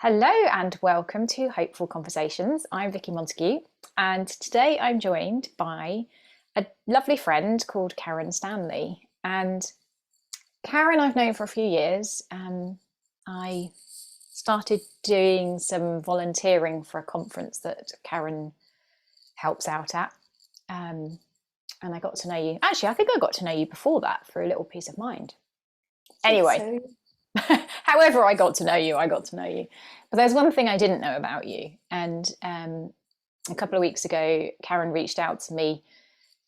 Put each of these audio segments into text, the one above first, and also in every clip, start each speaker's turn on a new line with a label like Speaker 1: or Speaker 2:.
Speaker 1: Hello and welcome to Hopeful Conversations. I'm Vicky Montague, and today I'm joined by a lovely friend called Karen Stanley. And Karen I've known for a few years. I started doing some volunteering for a conference that Karen helps out at. And I got to know you. Actually, I think I got to know you before that through a Little Peace of Mind. Anyway. However I got to know you. But there's one thing I didn't know about you. And a couple of weeks ago, Karen reached out to me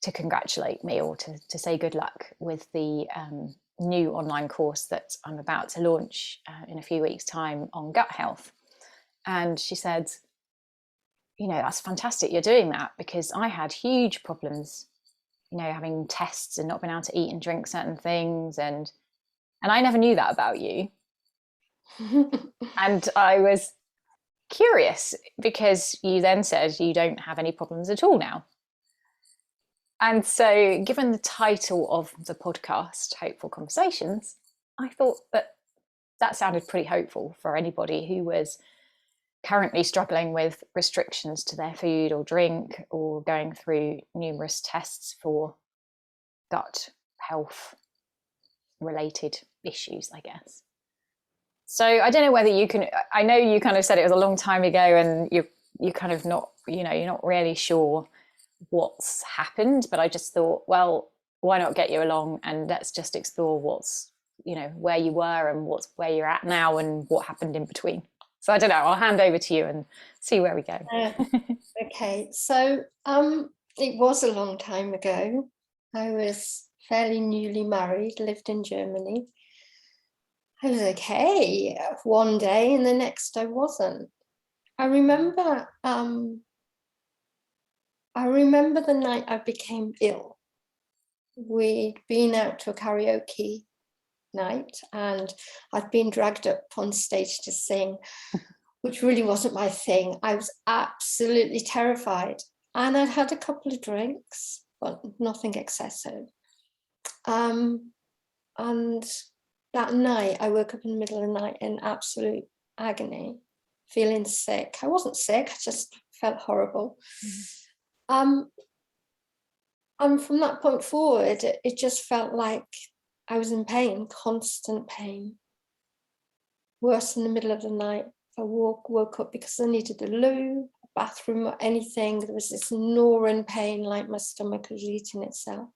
Speaker 1: to congratulate me or to say good luck with the new online course that I'm about to launch in a few weeks' time on gut health. And she said, that's fantastic you're doing that, because I had huge problems, having tests and not being able to eat and drink certain things. And I never knew that about you. And I was curious because you then said you don't have any problems at all now. And so, given the title of the podcast, Hopeful Conversations, I thought that sounded pretty hopeful for anybody who was currently struggling with restrictions to their food or drink, or going through numerous tests for gut health related issues, I guess. So I don't know whether you can, I know you kind of said it was a long time ago and you're kind of not, you're not really sure what's happened, but I just thought, well, why not get you along and let's just explore what's, where you were and where you're at now and what happened in between. So I don't know, I'll hand over to you and see where we go.
Speaker 2: Okay, so it was a long time ago. I was fairly newly married, lived in Germany. I was okay one day and the next I wasn't. I remember the night I became ill. We'd been out to a karaoke night and I'd been dragged up on stage to sing, which really wasn't my thing. I was absolutely terrified. And I'd had a couple of drinks, but nothing excessive. And that night, I woke up in the middle of the night in absolute agony, feeling sick. I wasn't sick, I just felt horrible. Mm-hmm. And from that point forward, it just felt like I was in pain, constant pain. Worse in the middle of the night. I woke up because I needed the loo, a bathroom, or anything. There was this gnawing pain, like my stomach was eating itself.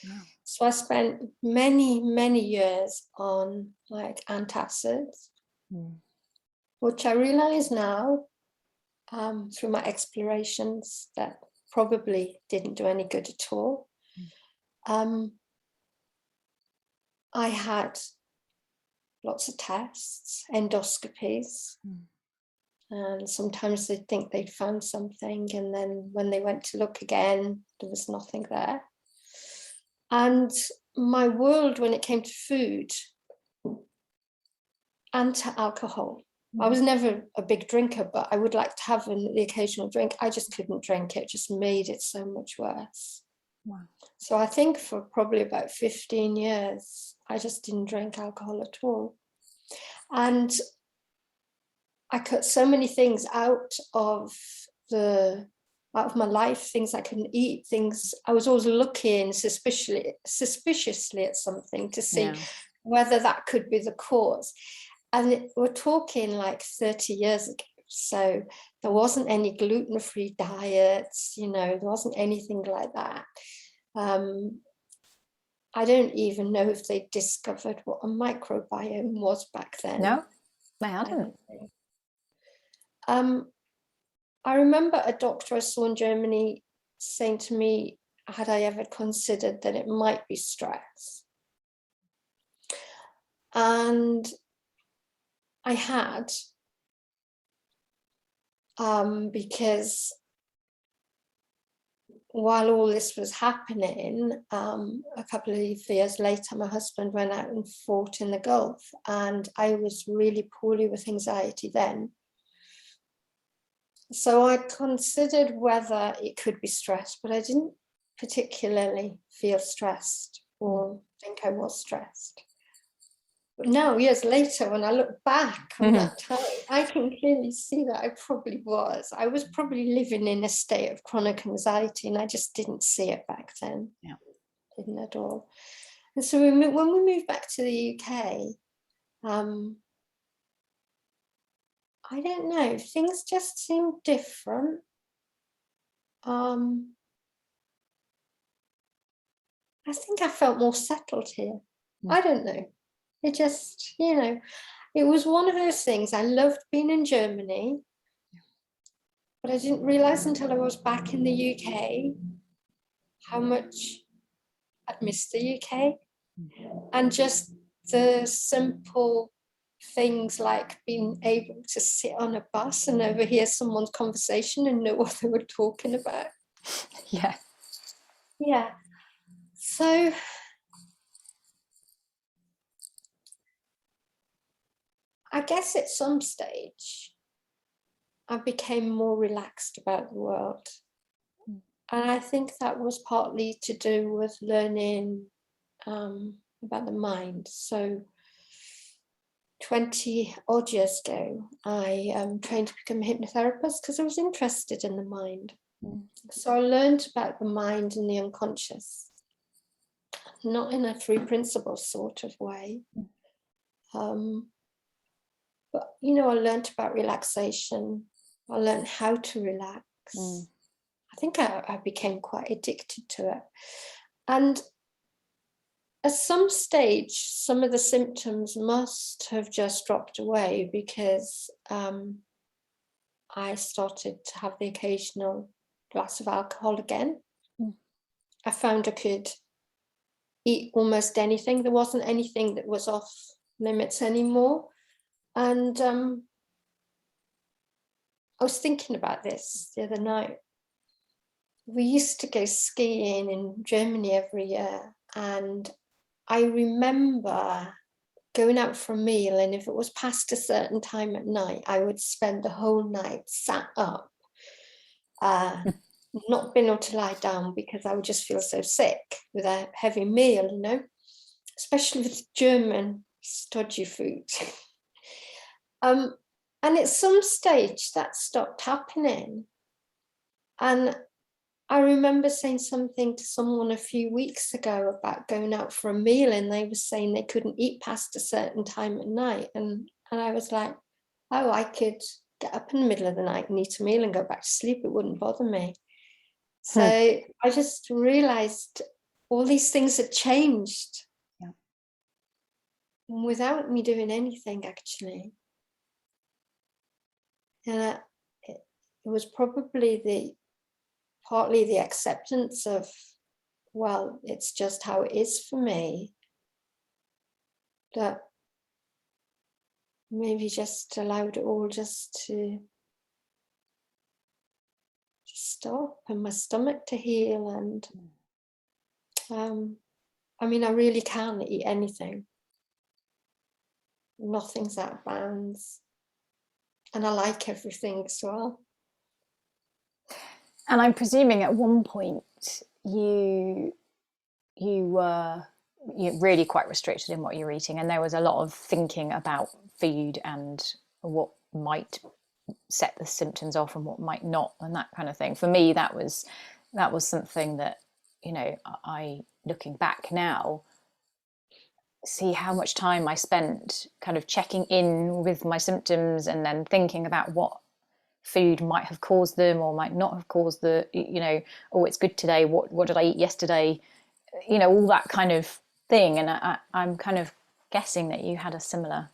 Speaker 2: Wow. So I spent many, many years on like antacids, which I realize now through my explorations that probably didn't do any good at all. I had lots of tests, endoscopies, and sometimes they'd think they'd found something, and then when they went to look again, there was nothing there. And my world when it came to food and to alcohol, I was never a big drinker, but I would like to have the occasional drink. I just couldn't drink it, just made it so much worse. Wow. So I think for probably about 15 years, I just didn't drink alcohol at all. And I cut so many things out of my life, things I couldn't eat, things I was always looking suspiciously at something to see whether that could be the cause. And we're talking like 30 years ago. So there wasn't any gluten-free diets, there wasn't anything like that. I don't even know if they discovered what a microbiome was back then.
Speaker 1: No, they hadn't.
Speaker 2: I remember a doctor I saw in Germany saying to me, had I ever considered that it might be stress? And I had, because while all this was happening, a couple of years later, my husband went out and fought in the Gulf, and I was really poorly with anxiety then. So I considered whether it could be stress, but I didn't particularly feel stressed or think I was stressed. But now, years later, when I look back on
Speaker 1: Mm-hmm.
Speaker 2: that time, I can clearly see that I probably was. I was probably living in a state of chronic anxiety, and I just didn't see it back then.
Speaker 1: Yeah.
Speaker 2: Didn't at all. And so when we moved back to the UK, I don't know, things just seemed different. I think I felt more settled here. I don't know. It just, it was one of those things. I loved being in Germany, but I didn't realize until I was back in the UK how much I'd missed the UK. And just the simple things like being able to sit on a bus and overhear someone's conversation and know what they were talking about.
Speaker 1: Yeah.
Speaker 2: Yeah. So I guess at some stage I became more relaxed about the world. And I think that was partly to do with learning about the mind. So 20 odd years ago, I trained to become a hypnotherapist because I was interested in the mind. So I learned about the mind and the unconscious, not in a three principles sort of way. But, I learned about relaxation. I learned how to relax. I think I became quite addicted to it. And at some stage, some of the symptoms must have just dropped away because I started to have the occasional glass of alcohol again. I found I could eat almost anything. There wasn't anything that was off limits anymore. And I was thinking about this the other night. We used to go skiing in Germany every year, and I remember going out for a meal, and if it was past a certain time at night, I would spend the whole night sat up, not being able to lie down because I would just feel so sick with a heavy meal, especially with German stodgy food. And at some stage that stopped happening. And I remember saying something to someone a few weeks ago about going out for a meal, and they were saying they couldn't eat past a certain time at night. And I was like, oh, I could get up in the middle of the night and eat a meal and go back to sleep. It wouldn't bother me. So I just realized all these things had changed without me doing anything, actually. And it was probably partly the acceptance of, well, it's just how it is for me, that maybe just allowed it all just to stop and my stomach to heal. And I really can eat anything. Nothing's out of bounds. And I like everything as well.
Speaker 1: And I'm presuming at one point you were really quite restricted in what you're eating, and there was a lot of thinking about food and what might set the symptoms off and what might not, and that kind of thing. For me, that was something that, I, looking back now, see how much time I spent kind of checking in with my symptoms and then thinking about what food might have caused them or might not have caused oh, it's good today, what did I eat yesterday, all that kind of thing. And I'm kind of guessing that you had a similar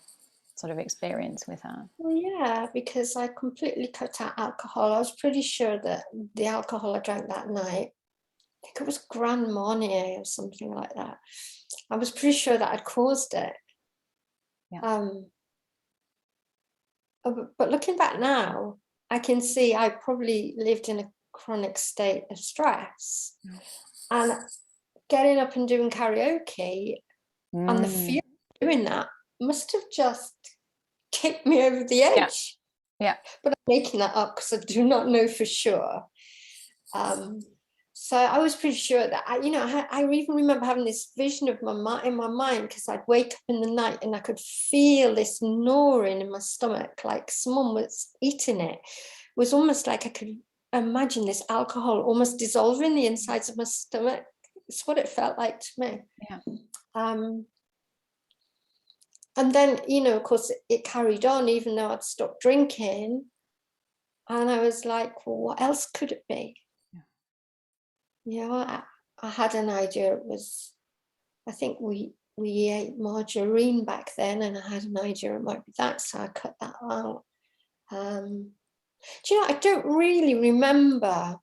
Speaker 1: sort of experience with that.
Speaker 2: Well, yeah, because I completely cut out alcohol. I was pretty sure that the alcohol I drank that night, I think it was Grand Marnier or something like that, I was pretty sure that I'd caused it. But looking back now, I can see I probably lived in a chronic state of stress. And getting up and doing karaoke and the fear of doing that must have just kicked me over the edge.
Speaker 1: Yeah.
Speaker 2: But I'm making that up because I do not know for sure. So I was pretty sure that I even remember having this vision of in my mind, because I'd wake up in the night and I could feel this gnawing in my stomach, like someone was eating it. It was almost like I could imagine this alcohol almost dissolving the insides of my stomach. It's what it felt like to me.
Speaker 1: Yeah.
Speaker 2: And then, of course, it carried on, even though I'd stopped drinking. And I was like, well, what else could it be? I had an idea. It was, I think we ate margarine back then, and I had an idea it might be that, so I cut that out. Do you know, I don't really remember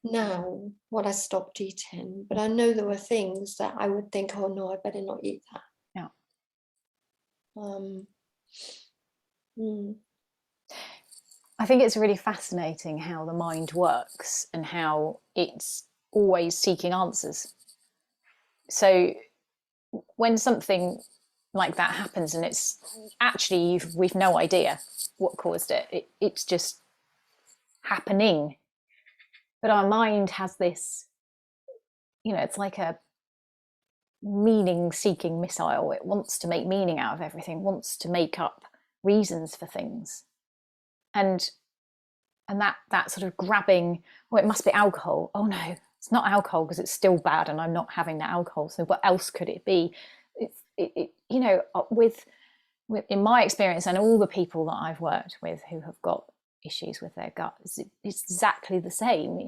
Speaker 2: now what I stopped eating, but I know there were things that I would think, oh no, I better not eat that.
Speaker 1: I think it's really fascinating how the mind works and how it's always seeking answers. So when something like that happens and it's actually we've no idea what caused it, it's just happening, but our mind has this, it's like a meaning seeking missile. It wants to make meaning out of everything, wants to make up reasons for things, and that sort of grabbing, oh, it must be alcohol, oh no, it's not alcohol because it's still bad and I'm not having that alcohol, so what else could it be? With in my experience and all the people that I've worked with who have got issues with their gut, it's exactly the same.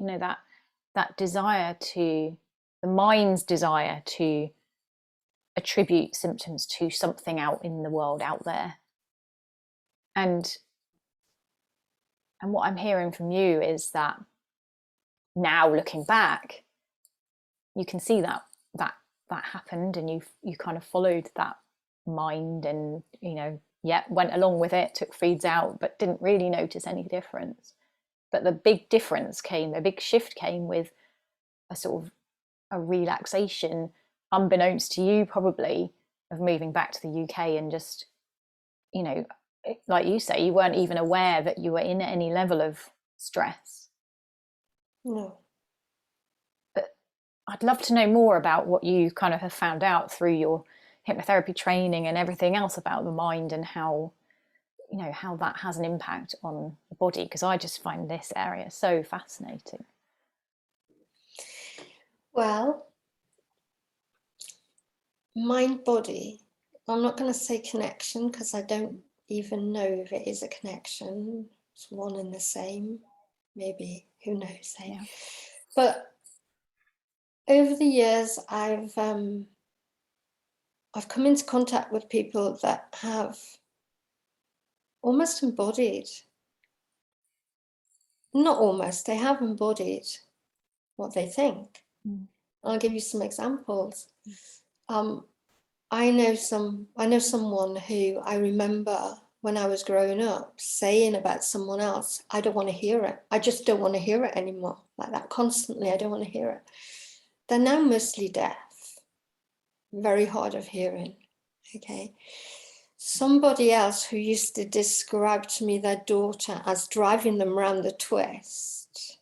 Speaker 1: That desire to, the mind's desire to attribute symptoms to something out in the world, out there. And what I'm hearing from you is that now, looking back, you can see that happened, and you kind of followed that mind, and went along with it, took feeds out, but didn't really notice any difference. But the big difference came, a big shift came with a sort of a relaxation, unbeknownst to you probably, of moving back to the UK and just, like you say, you weren't even aware that you were in any level of stress.
Speaker 2: No.
Speaker 1: But I'd love to know more about what you kind of have found out through your hypnotherapy training and everything else about the mind, and how that has an impact on the body, because I just find this area so fascinating.
Speaker 2: Well, mind body, I'm not going to say connection, because I don't even know if it is a connection. It's one and the same, maybe, who knows, eh? Yeah. But over the years, I've come into contact with people that have almost embodied, not almost, they have embodied what they think. I'll give you some examples. I know someone who I remember when I was growing up saying about someone else, I don't want to hear it. I just don't want to hear it anymore. Like that, constantly, I don't want to hear it. They're now mostly deaf, very hard of hearing. Okay. Somebody else who used to describe to me their daughter as driving them around the twist,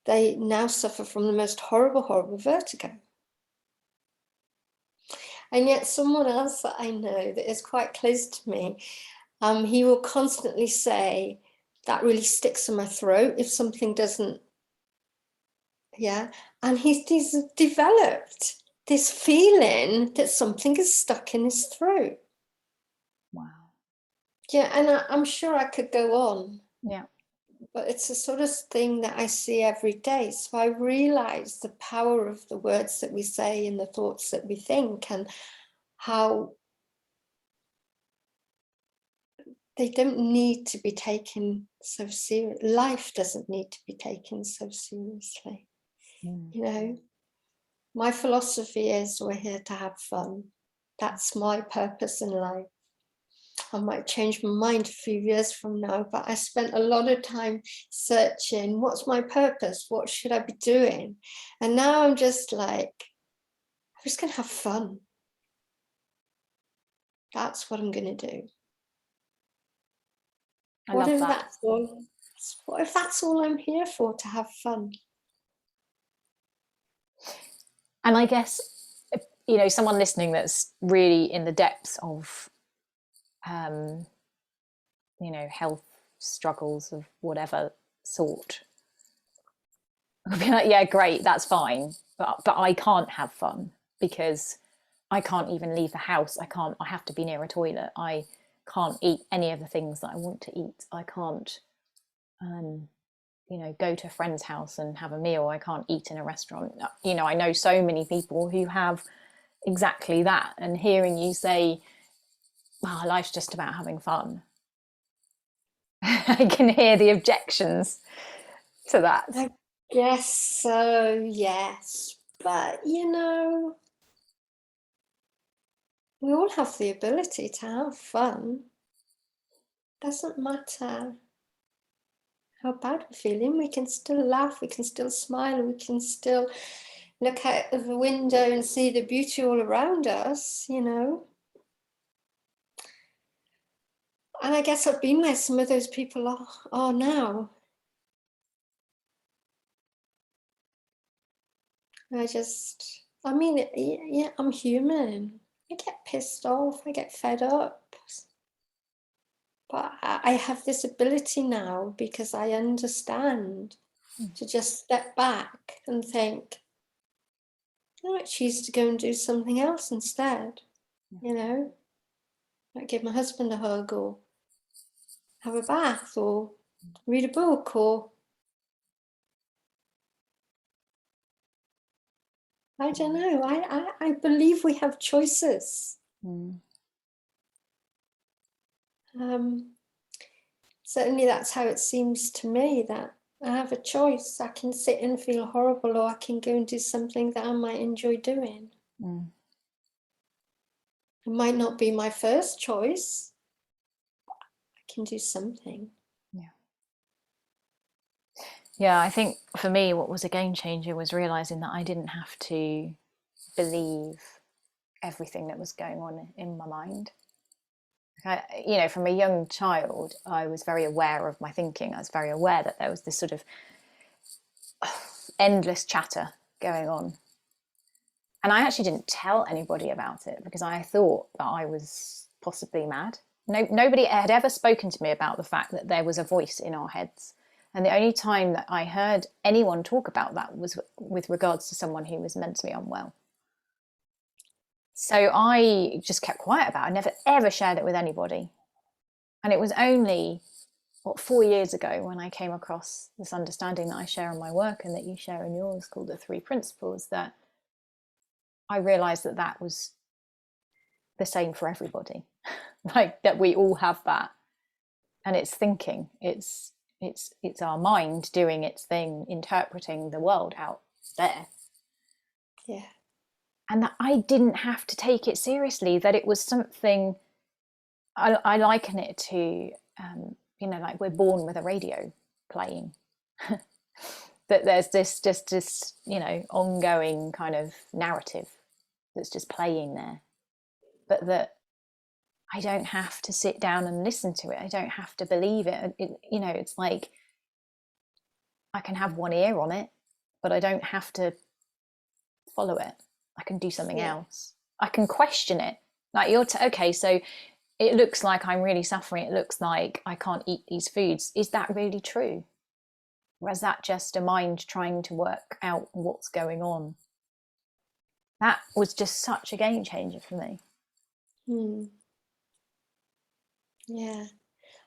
Speaker 2: they now suffer from the most horrible, horrible vertigo. And yet someone else that I know that is quite close to me, he will constantly say, that really sticks in my throat if something doesn't, and he's developed this feeling that something is stuck in his throat.
Speaker 1: Wow.
Speaker 2: Yeah, and I'm sure I could go on.
Speaker 1: Yeah.
Speaker 2: But it's a sort of thing that I see every day. So I realize the power of the words that we say and the thoughts that we think, and how they don't need to be taken so serious. Life doesn't need to be taken so seriously. My philosophy is we're here to have fun. That's my purpose in life. I might change my mind a few years from now, but I spent a lot of time searching, what's my purpose? What should I be doing? And now I'm just like, I'm just going to have fun. That's what I'm going to do. What if that's all I'm here for, to have fun?
Speaker 1: And I guess, you know, someone listening that's really in the depths of, you know, health struggles of whatever sort, I'll be like, yeah, great, that's fine, but I can't have fun because I can't even leave the house. I have to be near a toilet. I can't eat any of the things that I want to eat. I can't, you know, go to a friend's house and have a meal. I can't eat in a restaurant. You know, I know so many people who have exactly that. And hearing you say, well, life's just about having fun. I can hear the objections to that.
Speaker 2: I guess so, yes. But, you know, we all have the ability to have fun. Doesn't matter how bad we're feeling, we can still laugh, we can still smile, we can still look out of the window and see the beauty all around us, you know. And I guess I've been where some of those people are now. I mean, yeah, I'm human. I get pissed off, I get fed up. But I have this ability now because I understand to just step back and think, I might choose to go and do something else instead, you know. I might give my husband a hug or have a bath or read a book or I don't know. I believe we have choices. Certainly that's how it seems to me, that I have a choice. I can sit and feel horrible, or I can go and do something that I might enjoy doing. It might not be my first choice, but I can do something.
Speaker 1: Yeah, I think for me, what was a game changer was realizing that I didn't have to believe everything that was going on in my mind. You know, from a young child, I was very aware of my thinking. I was very aware that there was this sort of endless chatter going on. And I actually didn't tell anybody about it because I thought that I was possibly mad. Nobody had ever spoken to me about the fact that there was a voice in our heads. And the only time that I heard anyone talk about that was with regards to someone who was mentally unwell. So I just kept quiet about it. I never ever shared it with anybody. And it was only, 4 years ago when I came across this understanding that I share in my work and that you share in yours, called the 3 principles, that I realized that that was the same for everybody. Like that we all have that. And it's thinking, it's our mind doing its thing, interpreting the world out there.
Speaker 2: Yeah.
Speaker 1: And that I didn't have to take it seriously, that it was something, I liken it to, you know, like we're born with a radio playing. That there's this, you know, ongoing kind of narrative that's just playing there. But that I don't have to sit down and listen to it. I don't have to believe it. You know, it's like I can have one ear on it, but I don't have to follow it. I can do something else. I can question it. Like okay, so it looks like I'm really suffering. It looks like I can't eat these foods. Is that really true? Or is that just a mind trying to work out what's going on? That was just such a game changer for me.
Speaker 2: Yeah.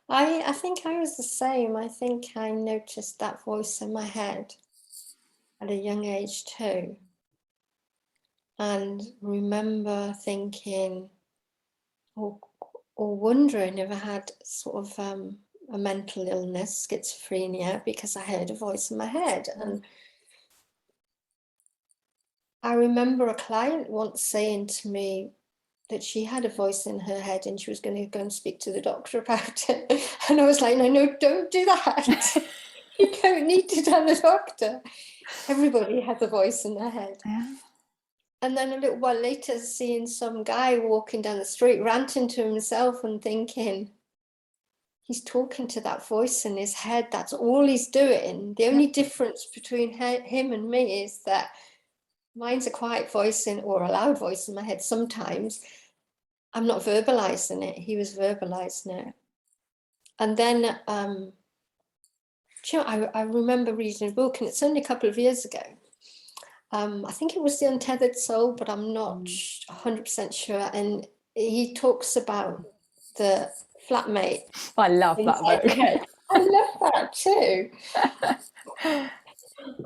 Speaker 2: I think I was the same. I think I noticed that voice in my head at a young age too. And remember thinking or wondering if I had sort of a mental illness, schizophrenia, because I heard a voice in my head. And I remember a client once saying to me that she had a voice in her head and she was going to go and speak to the doctor about it. And I was like, no, don't do that. You don't need to tell the doctor. Everybody has a voice in their head.
Speaker 1: Yeah.
Speaker 2: And then a little while later, seeing some guy walking down the street, ranting to himself and thinking, he's talking to that voice in his head. That's all he's doing. The only difference between him and me is that mine's a quiet voice or a loud voice in my head sometimes. I'm not verbalizing it. He was verbalizing it. And then, I remember reading a book, and it's only a couple of years ago. I think it was The Untethered Soul, but I'm not 100% sure. And he talks about the flatmate.
Speaker 1: I love that book.
Speaker 2: I love that too.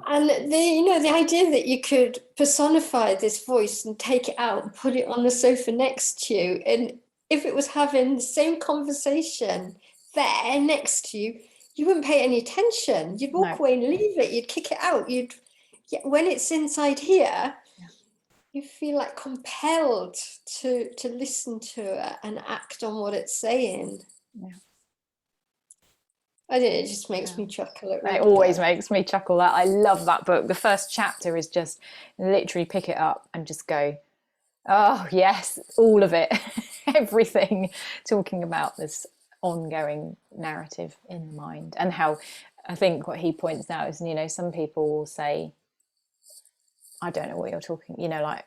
Speaker 2: And the idea that you could personify this voice and take it out and put it on the sofa next to you, and if it was having the same conversation there next to you, you wouldn't pay any attention. You'd walk away and leave it. You'd kick it out. When it's inside here, you feel like compelled to listen to it and act on what it's saying.
Speaker 1: Yeah.
Speaker 2: I don't know, it just makes me chuckle.
Speaker 1: It always makes me chuckle. That I love that book. The first chapter is just literally pick it up and just go, oh yes, all of it, everything, talking about this ongoing narrative in the mind, and how I think what he points out is, some people will say, I don't know what you're talking, like,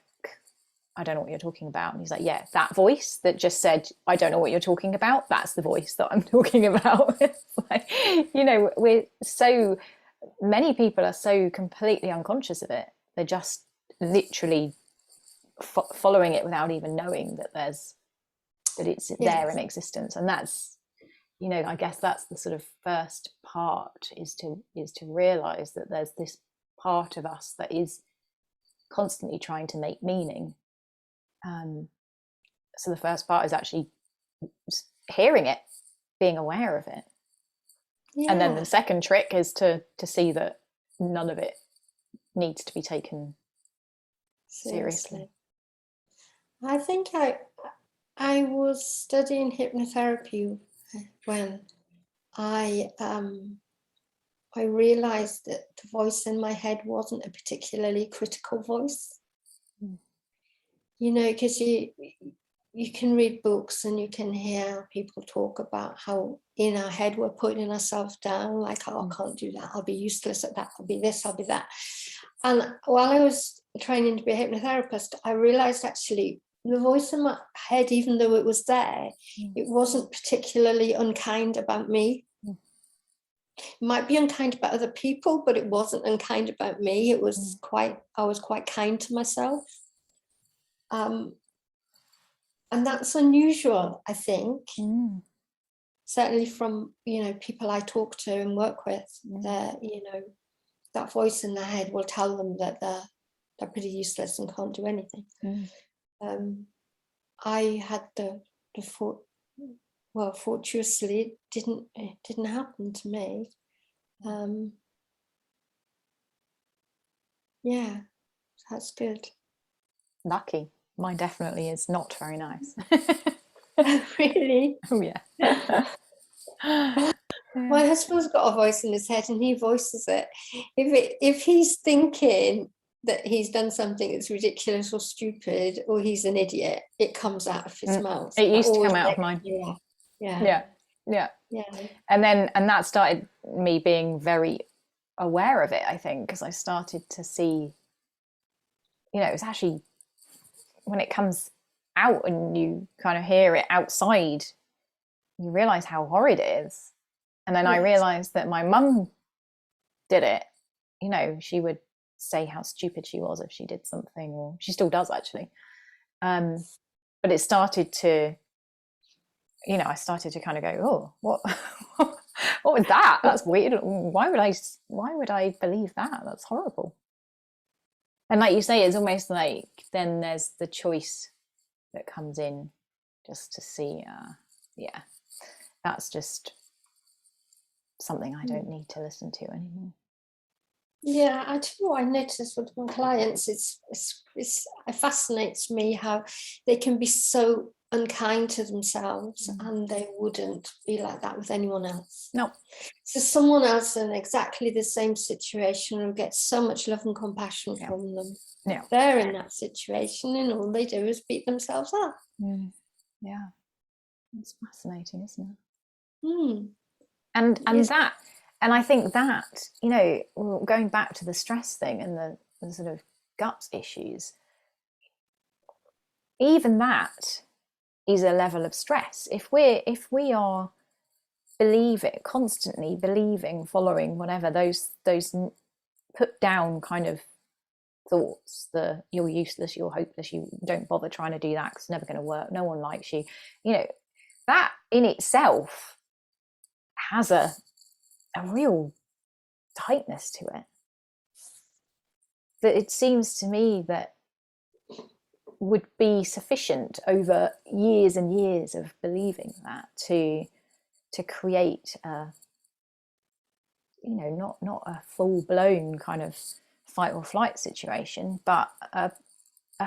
Speaker 1: I don't know what you're talking about. And he's like, yeah, that voice that just said, I don't know what you're talking about, that's the voice that I'm talking about. It's like, many people are so completely unconscious of it. They're just literally following it without even knowing that it's there in existence. And that's, I guess that's the sort of first part, is to realize that there's this part of us that is constantly trying to make meaning. So the first part is actually hearing it, being aware of it. And then the second trick is to see that none of it needs to be taken seriously.
Speaker 2: I think I was studying hypnotherapy when I realized that the voice in my head wasn't a particularly critical voice. Because you can read books and you can hear people talk about how in our head we're putting ourselves down, like, oh, I can't do that, I'll be useless at that, I'll be this, I'll be that. And while I was training to be a hypnotherapist, I realized actually the voice in my head, even though it was there, it wasn't particularly unkind about me. It might be unkind about other people, but it wasn't unkind about me. It was I was quite kind to myself. And that's unusual, I think. Certainly from, people I talk to and work with, that voice in their head will tell them that they're pretty useless and can't do anything. I had fortuitously, it didn't happen to me. That's good.
Speaker 1: Lucky. Mine definitely is not very nice.
Speaker 2: Really?
Speaker 1: Oh yeah.
Speaker 2: My husband's got a voice in his head and he voices it. If he's thinking that he's done something that's ridiculous or stupid, or he's an idiot, it comes out of his mouth.
Speaker 1: It used to come out of mine.
Speaker 2: Yeah.
Speaker 1: And that started me being very aware of it, I think, because I started to see, it was actually when it comes out and you kind of hear it outside, you realize how horrid it is. And then I realized that my mum did it. She would say how stupid she was if she did something, or she still does actually. But it started to, I started to kind of go, oh, what was that? That's weird. Why would I believe that? That's horrible. And like you say, it's almost like then there's the choice that comes in, just to see, that's just something I don't need to listen to anymore.
Speaker 2: Yeah, I tell you what I notice with my clients, it fascinates me how they can be so unkind to themselves and they wouldn't be like that with anyone else.
Speaker 1: No.
Speaker 2: So someone else in exactly the same situation will get so much love and compassion from them.
Speaker 1: Yeah.
Speaker 2: They're in that situation and all they do is beat themselves up.
Speaker 1: Yeah. It's fascinating, isn't
Speaker 2: it?
Speaker 1: And that, and I think that, going back to the stress thing and the sort of gut issues, even that is a level of stress. If we are constantly believing, following whatever those put down kind of thoughts, you're useless, you're hopeless, you don't bother trying to do that because it's never going to work, no one likes you, that in itself has a real tightness to it, that it seems to me that would be sufficient over years and years of believing that to create not a full-blown kind of fight or flight situation, but a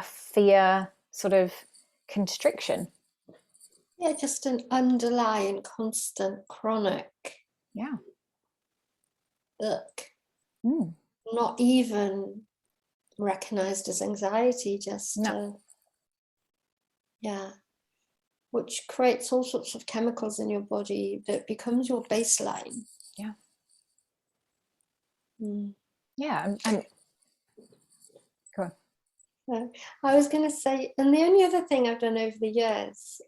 Speaker 1: fear sort of constriction.
Speaker 2: Yeah, just an underlying constant chronic not even recognized as anxiety, just which creates all sorts of chemicals in your body that becomes your baseline.
Speaker 1: And go on.
Speaker 2: I was going to say, and the only other thing I've done over the years,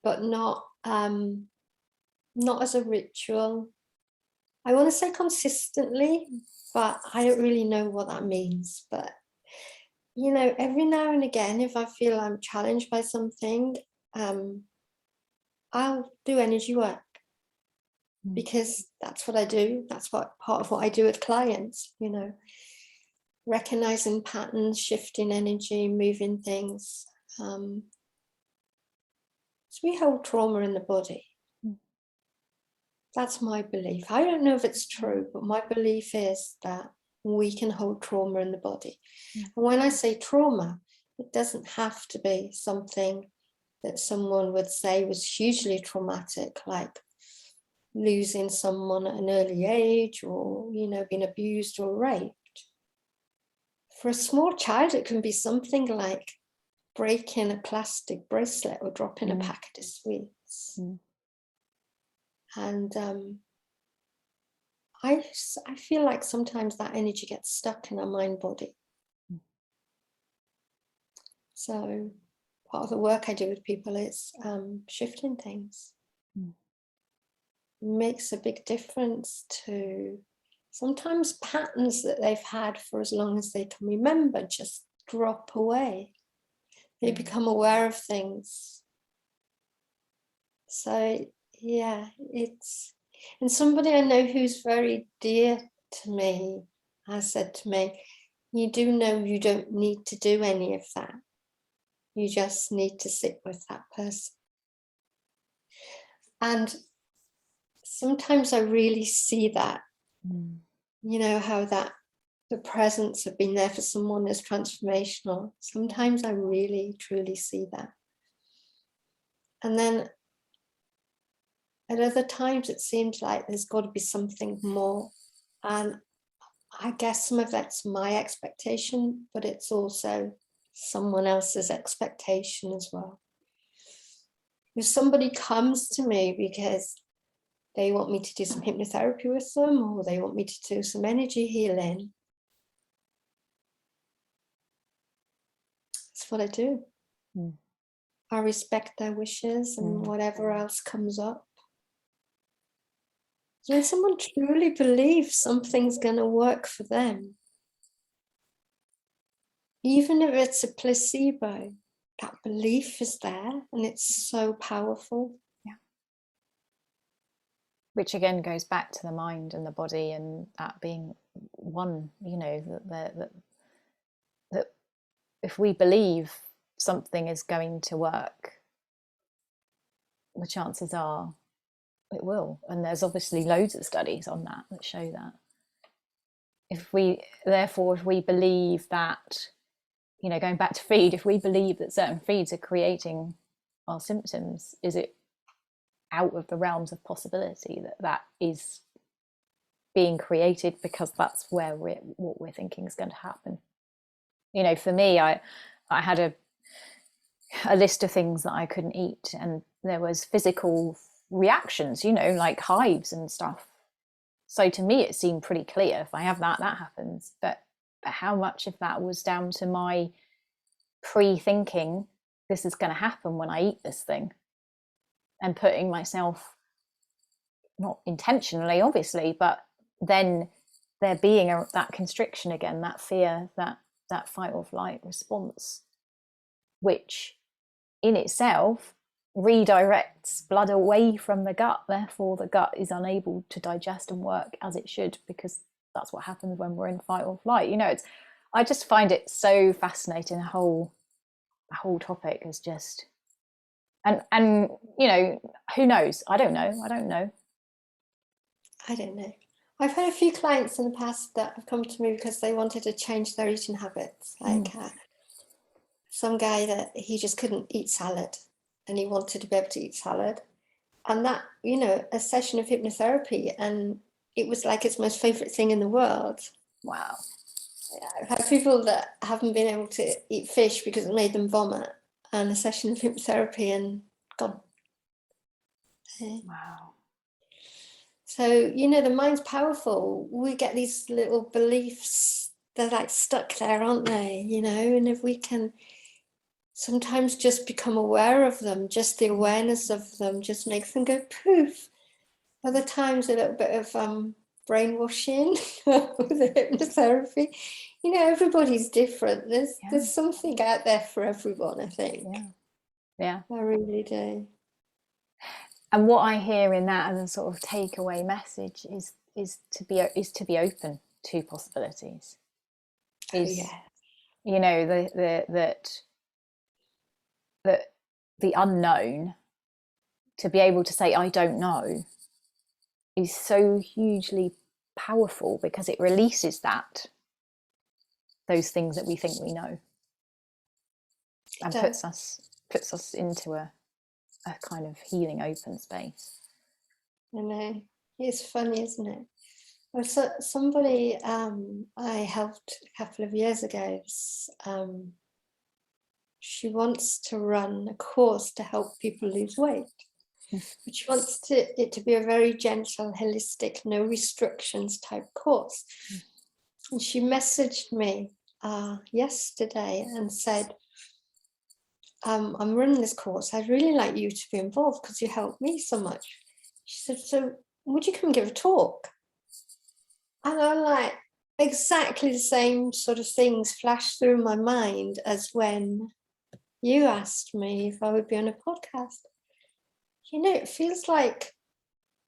Speaker 2: but not as a ritual, I want to say consistently, but I don't really know what that means. But every now and again, if I feel I'm challenged by something, I'll do energy work, because that's what I do. That's part of what I do with clients, recognizing patterns, shifting energy, moving things. So we hold trauma in the body. That's my belief. I don't know if it's true, but my belief is that we can hold trauma in the body. And when I say trauma, it doesn't have to be something that someone would say was hugely traumatic, like losing someone at an early age, or being abused or raped. For a small child, it can be something like breaking a plastic bracelet or dropping a packet of sweets. And I feel like sometimes that energy gets stuck in our mind body. So part of the work I do with people is shifting things. It makes a big difference to sometimes patterns that they've had for as long as they can remember just drop away. They become aware of things. So and somebody I know who's very dear to me has said to me, you do know you don't need to do any of that. You just need to sit with that person. And sometimes I really see that, how that the presence of being there for someone is transformational. Sometimes I really, truly see that. And then at other times, it seems like there's got to be something more. And I guess some of that's my expectation, but it's also someone else's expectation as well. If somebody comes to me because they want me to do some hypnotherapy with them, or they want me to do some energy healing, that's what I do. I respect their wishes and whatever else comes up. So when someone truly believes something's going to work for them, even if it's a placebo, that belief is there, and it's so powerful.
Speaker 1: Which again goes back to the mind and the body, and that being one, that if we believe something is going to work, the chances are it will. And there's obviously loads of studies on that show that. If we believe that, going back to feed, if we believe that certain feeds are creating our symptoms, is it out of the realms of possibility that is being created because that's what we're thinking is going to happen? For me, I had a list of things that I couldn't eat, and there was physical reactions, like hives and stuff. So to me, it seemed pretty clear. If I have that happens. But but how much of that was down to my pre-thinking this is going to happen when I eat this thing, and putting myself, not intentionally obviously, but then there being that constriction again, that fear, that fight or flight response, which in itself redirects blood away from the gut. Therefore the gut is unable to digest and work as it should, because that's what happens when we're in fight or flight. I just find it so fascinating. The whole topic is just, and who knows? I don't know.
Speaker 2: I've had a few clients in the past that have come to me because they wanted to change their eating habits. Like some guy that he just couldn't eat salad, and he wanted to be able to eat salad. And that, a session of hypnotherapy, and it was like his most favorite thing in the world.
Speaker 1: Wow.
Speaker 2: I've had people that haven't been able to eat fish because it made them vomit, and a session of hypnotherapy and gone.
Speaker 1: Wow.
Speaker 2: So, the mind's powerful. We get these little beliefs, they're like stuck there, aren't they? And if we can sometimes just become aware of them, just the awareness of them just makes them go poof. Other times a little bit of brainwashing with the hypnotherapy. Everybody's different. There's something out there for everyone, I think.
Speaker 1: Yeah.
Speaker 2: I really do.
Speaker 1: And what I hear in that as a sort of takeaway message is to be open to possibilities. That the unknown, to be able to say I don't know, is so hugely powerful, because it releases those things that we think we know, and puts us into a kind of healing open space.
Speaker 2: I know. It's funny, isn't it? Well, so somebody I helped a couple of years ago, she wants to run a course to help people lose weight. But she wants it to be a very gentle, holistic, no restrictions type course. And she messaged me yesterday and said, I'm running this course. I'd really like you to be involved because you helped me so much. She said, so would you come and give a talk? And I'm like, exactly the same sort of things flashed through my mind as when you asked me if I would be on a podcast. It feels like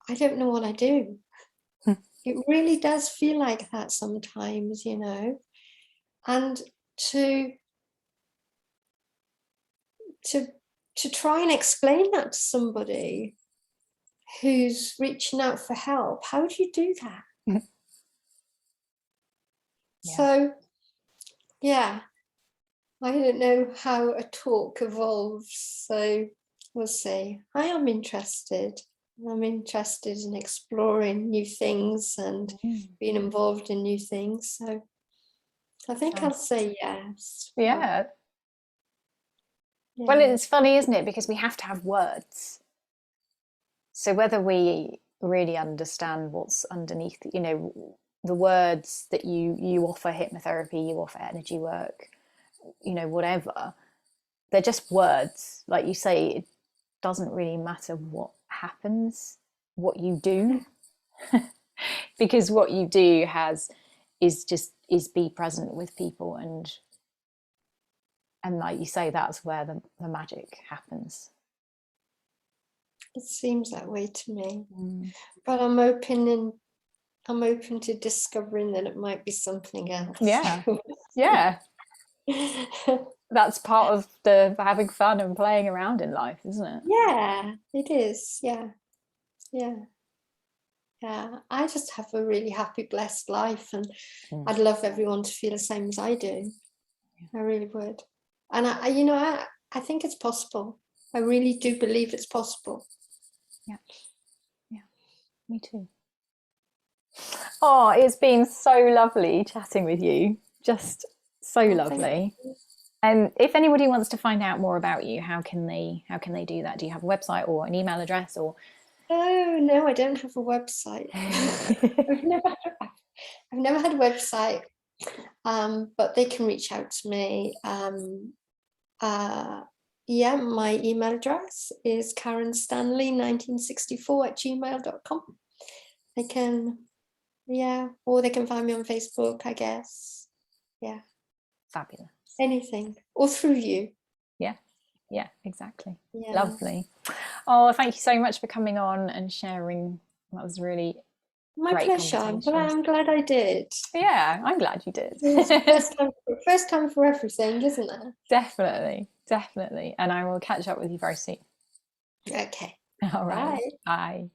Speaker 2: I don't know what I do. It really does feel like that sometimes, and to try and explain that to somebody who's reaching out for help. How do you do that? So, I don't know how a talk evolves. So we'll see. I am interested. I'm interested in exploring new things and being involved in new things. So I think I'll say yes.
Speaker 1: Yeah. Well, it's funny, isn't it? Because we have to have words. So whether we really understand what's underneath, the words that you offer hypnotherapy, you offer energy work, whatever, they're just words. Like you say, it doesn't really matter what happens, what you do, because what you do is be present with people, and like you say, that's where the magic happens.
Speaker 2: It seems that way to me. But I'm open to discovering that it might be something else.
Speaker 1: Yeah. That's part of the having fun and playing around in life, isn't it?
Speaker 2: Yeah, it is. Yeah. I just have a really happy, blessed life, and I'd love everyone to feel the same as I do. I really would. And I think it's possible. I really do believe it's possible.
Speaker 1: Yeah, me too. Oh, it's been so lovely chatting with you. Just so lovely. And if anybody wants to find out more about you, how can they do that? Do you have a website or an email address, or?
Speaker 2: Oh no, I don't have a website. I've never had a website. But they can reach out to me. Yeah, my email address is karenstanley1964@gmail.com. They can, or they can find me on Facebook, I guess. Yeah.
Speaker 1: Fabulous.
Speaker 2: Anything, or through you.
Speaker 1: Yeah, exactly.
Speaker 2: Yeah.
Speaker 1: Lovely. Oh, thank you so much for coming on and sharing. That was really
Speaker 2: my
Speaker 1: great
Speaker 2: pleasure. I'm glad I did.
Speaker 1: Yeah, I'm glad you did.
Speaker 2: First time for everything, isn't it?
Speaker 1: Definitely. And I will catch up with you very soon.
Speaker 2: Okay.
Speaker 1: All right. Bye.